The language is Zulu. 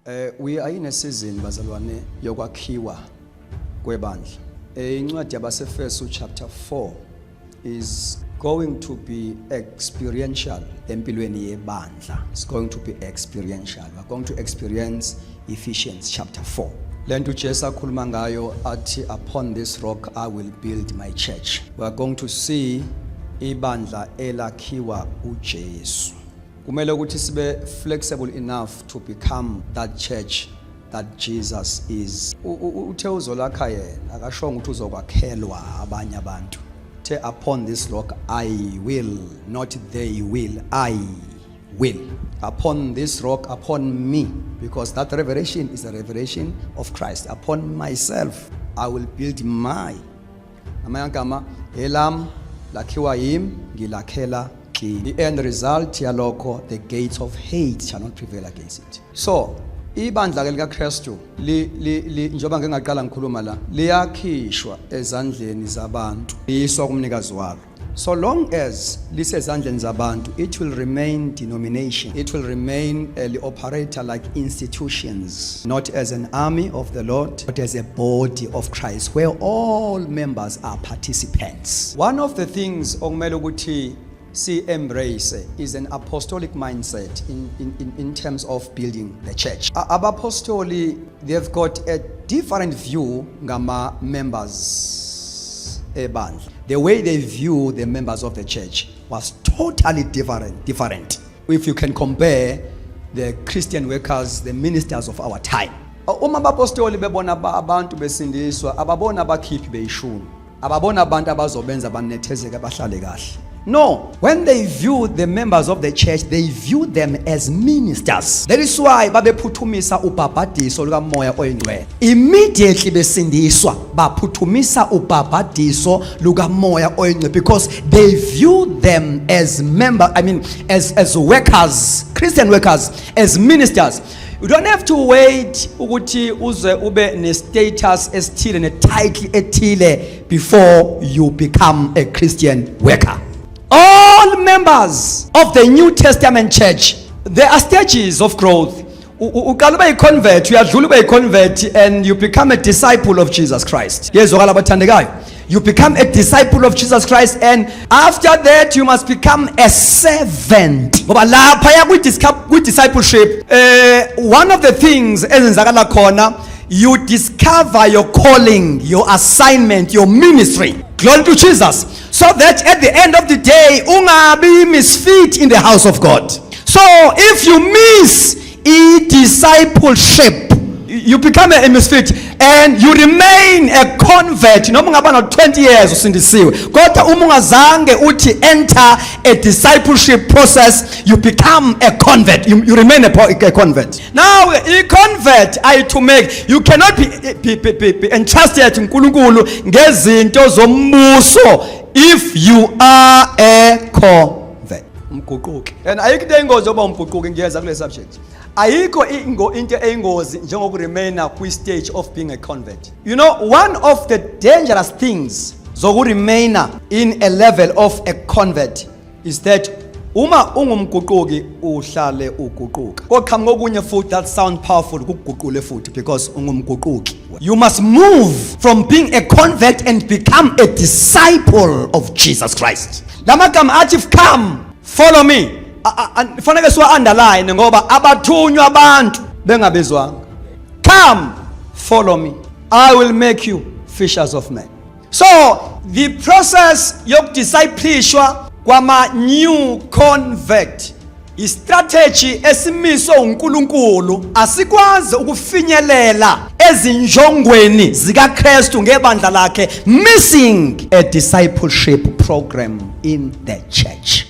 We are in a season bazalwane yokwakhiwa kwebandla. Incwadi yabaseFesu chapter 4 is going to be experiential empilweni yebandla. It's going to be experiential. We're going to experience Ephesians chapter 4. Lento uJesu akhuluma ngayo athi, upon this rock I will build my church. We're going to see ibandla elakhiwa uJesu. Kumele ukuthi sibe flexible enough to become that church that Jesus is. Uthe uzolakha yena akashonga ukuthi uzokwakhelwa abanye abantu. Uthe upon this rock I will, not they will, I will. Upon this rock, upon me, because that revelation is a revelation of Christ. Upon myself I will build my amagama elam lakhiwa yim ngilakhela. The end result yalokho, the gates of hate shall not prevail against it. So ibandla lika Kristu njoba ngingaqala ngikhuluma la liyakhishwa ezandleni zabantu iswa kumnikazi walo. So long as lisezandleni zabantu, it will remain denomination. It will remain a operator like institutions, not as an army of the Lord, but as a body of Christ where all members are participants. One of the things okumele ukuthi see embrace is an apostolic mindset in terms of building the church. Abapostoli, they've got a different view ngama members ebandla. The way they view the members of the church was totally different. If you can compare the Christian workers, the ministers of our time. Uma abapostoli bebona abantu besindiswa, ababona abakhiphi beyishumi, ababona abantu abazobenza banethezeke bahlale kahle. No, when they view the members of the church, they view them as ministers. That is why babephuthumisa ubhabhadiso lukamoya oyingcwele. Immediately besindiswa baphuthumisa ubhabhadiso lukamoya oyingcwele, because they view them as as workers, Christian workers, as ministers. You don't have to wait ukuthi uze ube ne status esithile ne title ethile before you become a Christian worker. All members of the New Testament church, there are stages of growth. Uqala ube yiconvert, uyadlula ube yiconvert, and you become a disciple of Jesus Christ. Yezwakala abathandekayo. You become a disciple of Jesus Christ, and after that you must become a servant. Ngoba lapha ya ku discipleship, one of the things ezenzakala khona, you discover your calling, your assignment, your ministry. Glory to Jesus. So that at the end of the day, ungabi misfit in the house of God. So if you miss discipleship, you become a misfit and you remain a convert. Noma ungaba 20 years usindisiwe, kodwa uma ungazange uthi enter a discipleship process, you become a convert. You remain a convert. Now a convert to make, you cannot be entrusted to uNkulunkulu ngezinto zombuso if you are a convert. Umguquki. And ayikho into engozi oba umguquki ngiyeza kule subject. Ayikho into engozi njengoku remain kwi stage of being a convert. You know, one of the dangerous things zoku remain in a level of a convert is that uma ungumguquki uhlale uguquka. Koqhamuka okunye futhi that sound powerful ukuguqule futhi because ungumguquki. You must move from being a convert and become a disciple of Jesus Christ. Lamagama athi come, follow me. Fanele siwa underline ngoba abathunywa abantu bengabizwanga. Come, follow me. I will make you fishers of men. So the process yokudiscipleshwa kwama new convert is strategy esimiso uNkulunkulu asikwazi ukufinyelela ezinjongweni zika Kristu ngebandla lakhe, missing a discipleship program in the church.